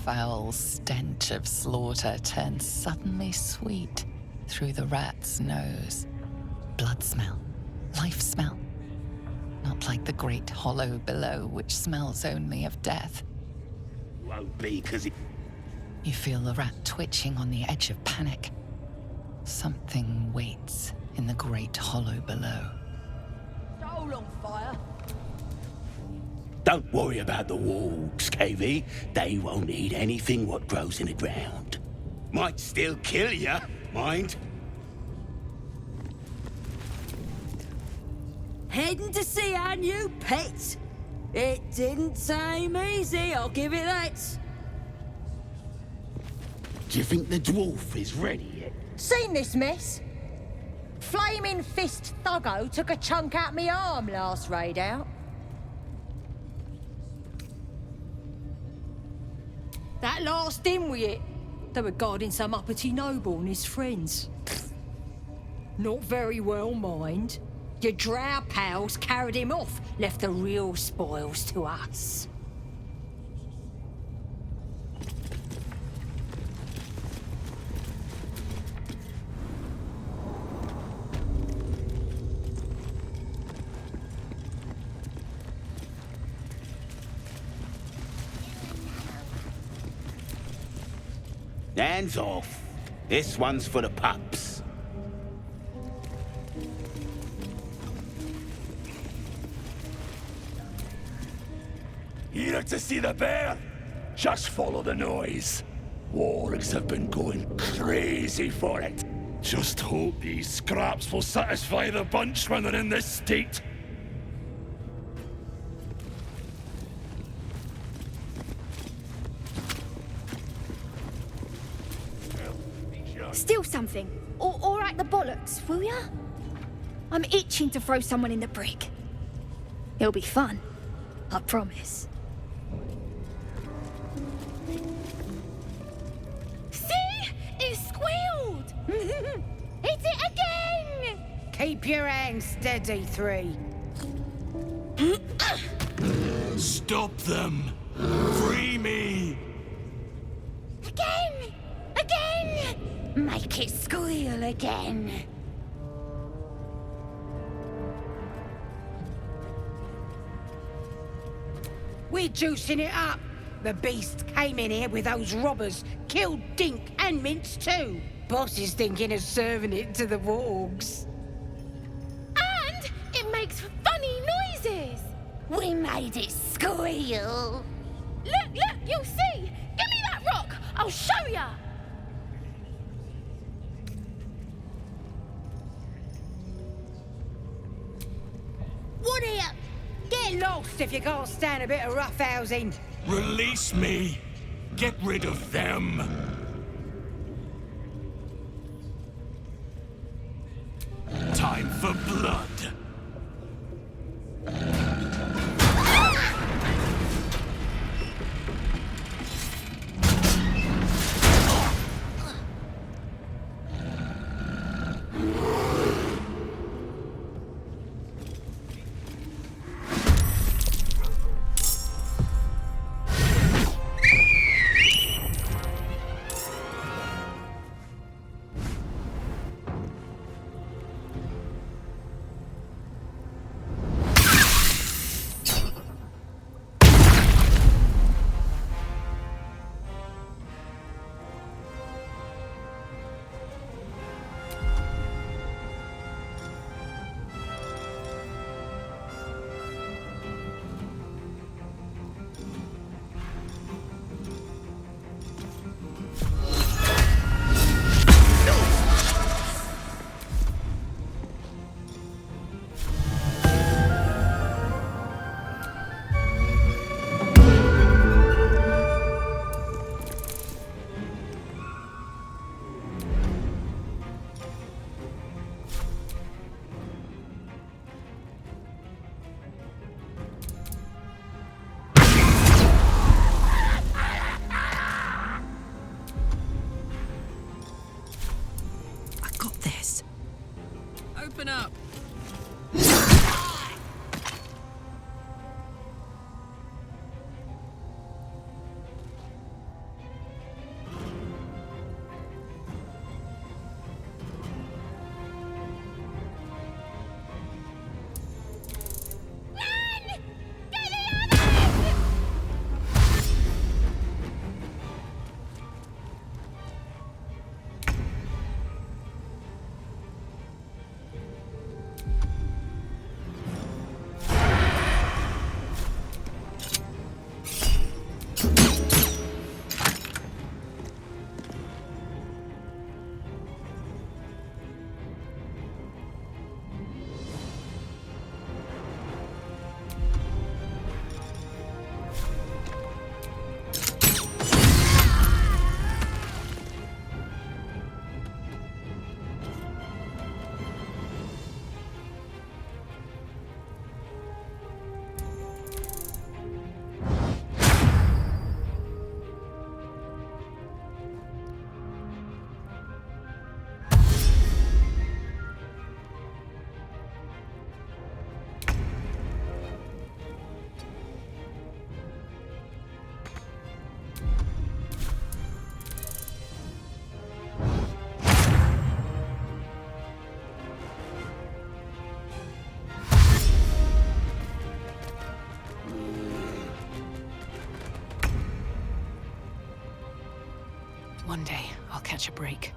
foul stench of slaughter turns suddenly sweet through the rat's nose. Blood smell, life smell. Not like the great hollow below, which smells only of death. Won't be, 'cause it... You feel the rat twitching on the edge of panic. Something waits in the great hollow below. All on fire. Don't worry about the wargs, KV. They won't eat anything what grows in the ground. Might still kill ya, mind. Heading to see our new pet. It didn't seem easy, I'll give it that. Do you think the dwarf is ready yet? Seen this mess? Flaming Fist Thuggo took a chunk out me arm last raid out. That last in with it. They were guarding some uppity noble and his friends. Not very well, mind. Your drow pals carried him off, left the real spoils to us. Hands off. This one's for the pups. Here to see the bear? Just follow the noise. Wargs have been going crazy for it. Just hope these scraps will satisfy the bunch when they're in this state. Steal something. Or write the bollocks, will ya? I'm itching to throw someone in the brig. It'll be fun. I promise. See? It squealed! Hit it again! Keep your hands steady, 3. Stop them! Free me! Again! Again! Make it squeal again. We're juicing it up. The beast came in here with those robbers, killed Dink and Mince too. Boss is thinking of serving it to the wargs. And it makes funny noises. We made it squeal. Look, you'll see. Give me that rock. I'll show ya. What here? Get lost if you can't stand a bit of roughhousing. Release me! Get rid of them! Time for blood! One day, I'll catch a break.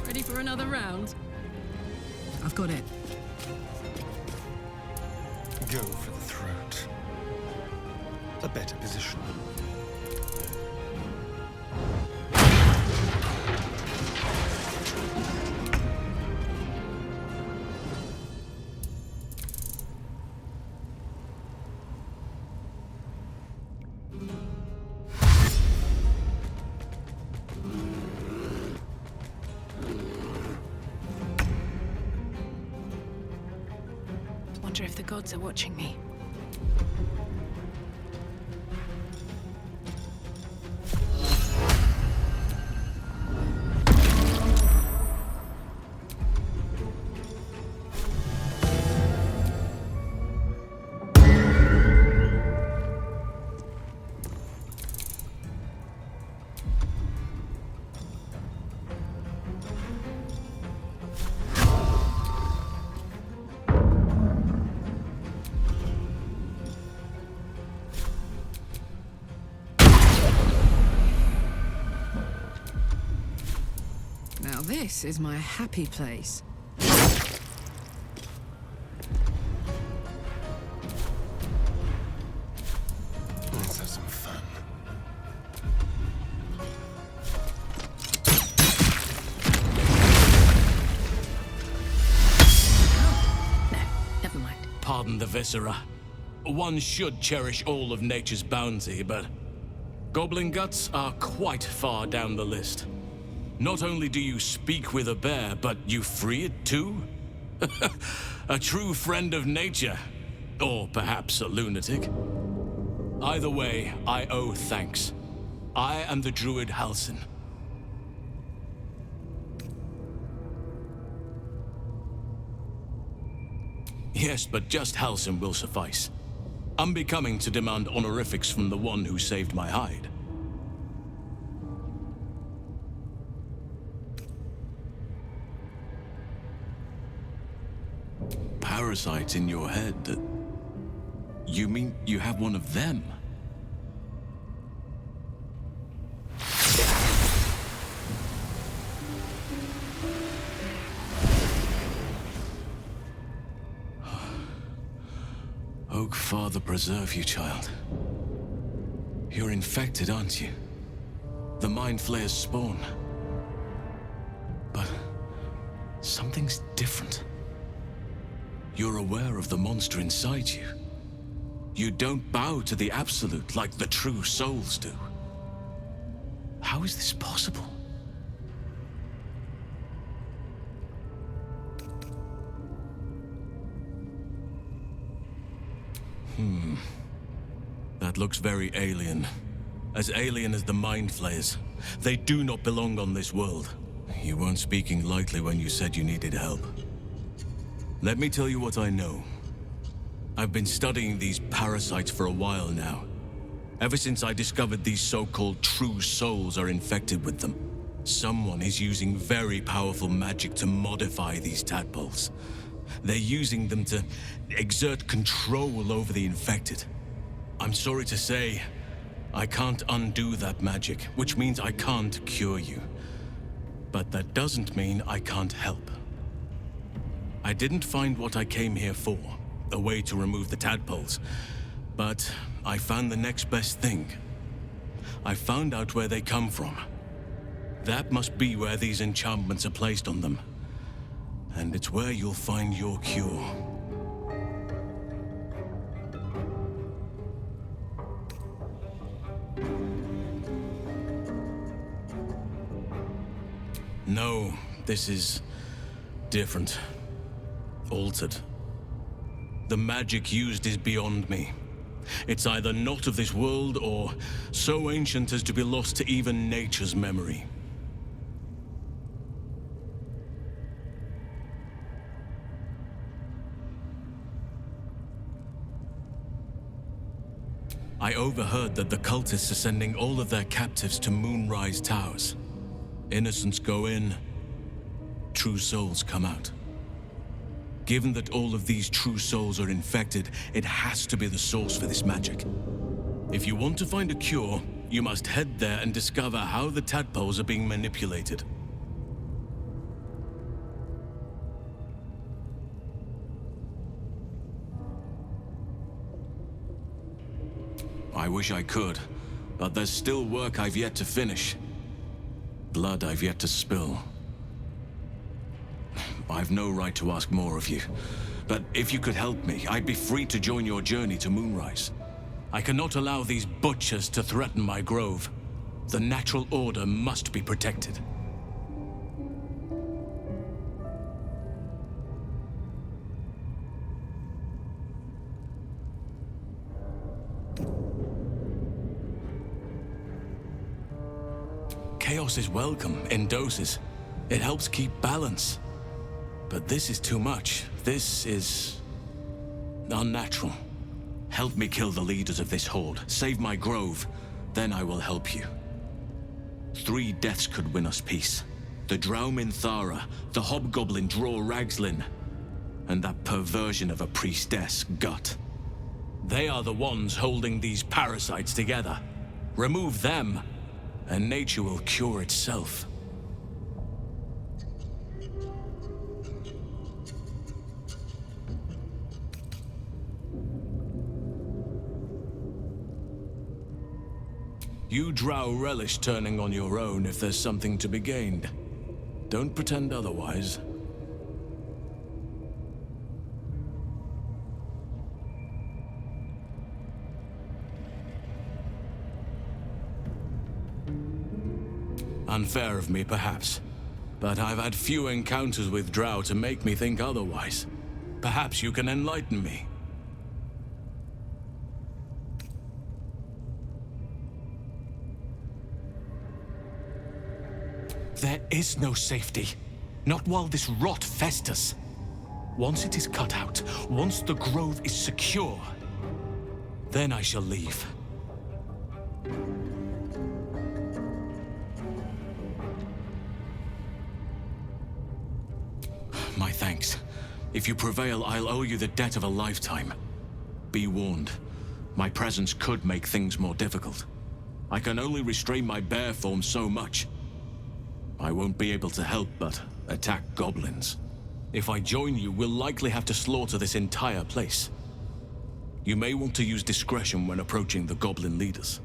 Ready for another round? I've got it. Go for the throat. A better position. Wonder if the gods are watching me. Now this is my happy place. Let's have some fun. No, never mind. Pardon the viscera. One should cherish all of nature's bounty, but goblin guts are quite far down the list. Not only do you speak with a bear, but you free it too? A true friend of nature. Or perhaps a lunatic. Either way, I owe thanks. I am the druid Halsin. Yes, but just Halsin will suffice. Unbecoming to demand honorifics from the one who saved my hide. Parasites in your head? You mean you have one of them? Oak Father preserve you, child. You're infected, aren't you? The Mind Flayer's spawn. But something's different. You're aware of the monster inside you. You don't bow to the Absolute like the true souls do. How is this possible? That looks very alien. As alien as the Mind Flayers. They do not belong on this world. You weren't speaking lightly when you said you needed help. Let me tell you what I know. I've been studying these parasites for a while now. Ever since I discovered these so-called true souls are infected with them. Someone is using very powerful magic to modify these tadpoles. They're using them to exert control over the infected. I'm sorry to say, I can't undo that magic, which means I can't cure you. But that doesn't mean I can't help. I didn't find what I came here for, a way to remove the tadpoles, but I found the next best thing. I found out where they come from. That must be where these enchantments are placed on them. And it's where you'll find your cure. No, this is different. Altered. The magic used is beyond me. It's either not of this world or so ancient as to be lost to even nature's memory. I overheard that the cultists are sending all of their captives to Moonrise Towers. Innocents go in, true souls come out. Given that all of these true souls are infected, it has to be the source for this magic. If you want to find a cure, you must head there and discover how the tadpoles are being manipulated. I wish I could, but there's still work I've yet to finish. Blood I've yet to spill. I've no right to ask more of you, but if you could help me, I'd be free to join your journey to Moonrise. I cannot allow these butchers to threaten my grove. The natural order must be protected. Chaos is welcome in doses. It helps keep balance. But this is too much. This is unnatural. Help me kill the leaders of this horde. Save my grove. Then I will help you. 3 deaths could win us peace. The Drow Minthara, the Hobgoblin Draw Ragslin, and that perversion of a priestess, Gut. They are the ones holding these parasites together. Remove them, and nature will cure itself. You Drow relish turning on your own if there's something to be gained. Don't pretend otherwise. Unfair of me, perhaps. But I've had few encounters with Drow to make me think otherwise. Perhaps you can enlighten me. There is no safety. Not while this rot festers. Once it is cut out, once the grove is secure, then I shall leave. My thanks. If you prevail, I'll owe you the debt of a lifetime. Be warned. My presence could make things more difficult. I can only restrain my bear form so much. I won't be able to help but attack goblins. If I join you, we'll likely have to slaughter this entire place. You may want to use discretion when approaching the goblin leaders.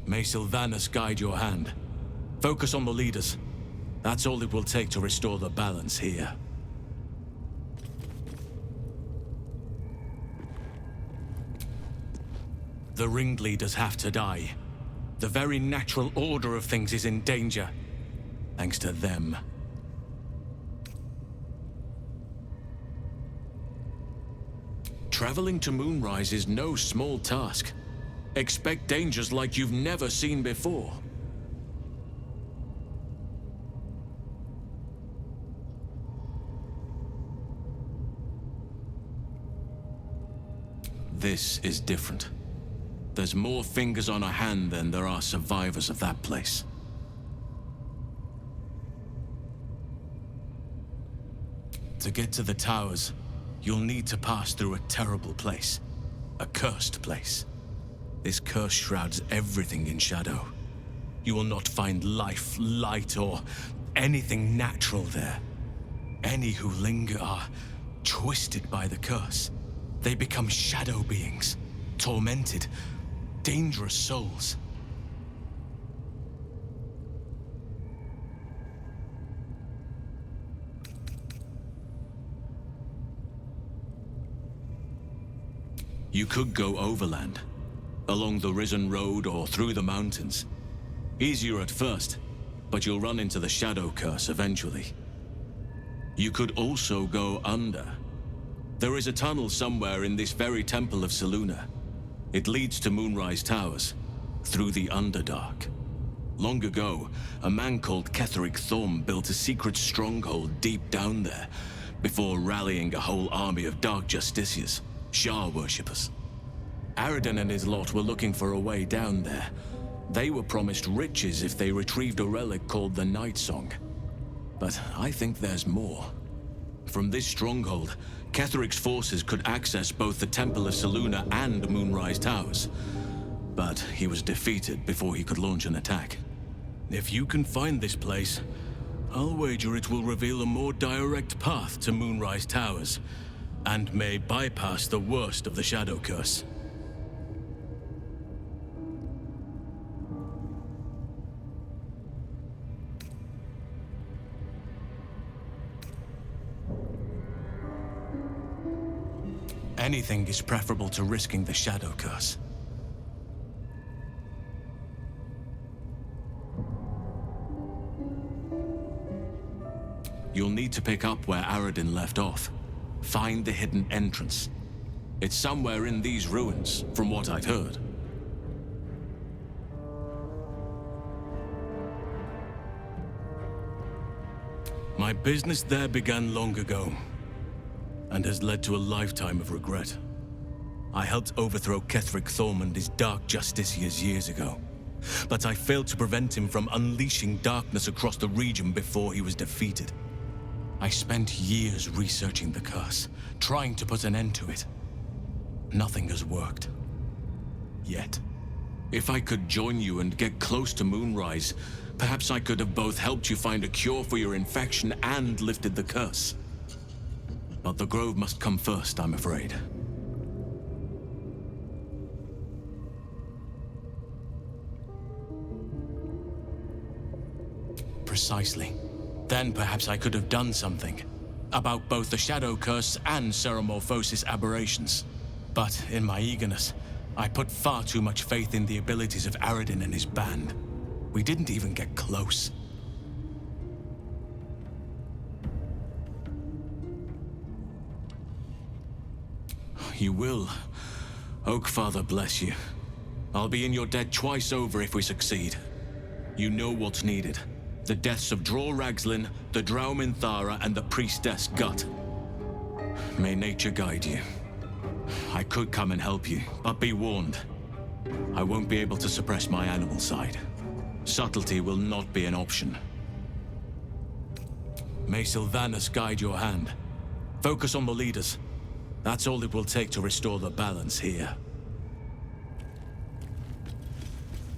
May Sylvanus guide your hand. Focus on the leaders. That's all it will take to restore the balance here. The ringleaders have to die. The very natural order of things is in danger, thanks to them. Traveling to Moonrise is no small task. Expect dangers like you've never seen before. This is different. There's more fingers on a hand than there are survivors of that place. To get to the towers, you'll need to pass through a terrible place. A cursed place. This curse shrouds everything in shadow. You will not find life, light, or anything natural there. Any who linger are twisted by the curse. They become shadow beings, tormented, dangerous souls. You could go overland, along the Risen Road or through the mountains. Easier at first, but you'll run into the shadow curse eventually. You could also go under. There is a tunnel somewhere in this very Temple of Selûne. It leads to Moonrise Towers, through the Underdark. Long ago, a man called Ketheric Thorm built a secret stronghold deep down there, before rallying a whole army of Dark Justiciars, Shah worshippers. Aradin and his lot were looking for a way down there. They were promised riches if they retrieved a relic called the Night Song. But I think there's more. From this stronghold, Ketheric's forces could access both the Temple of Selûne and Moonrise Towers. But he was defeated before he could launch an attack. If you can find this place, I'll wager it will reveal a more direct path to Moonrise Towers, and may bypass the worst of the Shadow Curse. Anything is preferable to risking the Shadow Curse. You'll need to pick up where Aradin left off. Find the hidden entrance. It's somewhere in these ruins, from what I'd heard. My business there began long ago, and has led to a lifetime of regret. I helped overthrow Ketheric Thorm and his Dark Justiciars years ago, but I failed to prevent him from unleashing darkness across the region before he was defeated. I spent years researching the curse, trying to put an end to it. Nothing has worked. Yet. If I could join you and get close to Moonrise, perhaps I could have both helped you find a cure for your infection and lifted the curse. But the Grove must come first, I'm afraid. Precisely. Then perhaps I could have done something about both the Shadow Curse and Ceramorphosis aberrations. But in my eagerness, I put far too much faith in the abilities of Aradin and his band. We didn't even get close. You will. Oakfather bless you. I'll be in your debt twice over if we succeed. You know what's needed. The deaths of Dror Ragzlin, the Drow Minthara, and the Priestess Gut. May nature guide you. I could come and help you, but be warned. I won't be able to suppress my animal side. Subtlety will not be an option. May Sylvanas guide your hand. Focus on the leaders. That's all it will take to restore the balance here.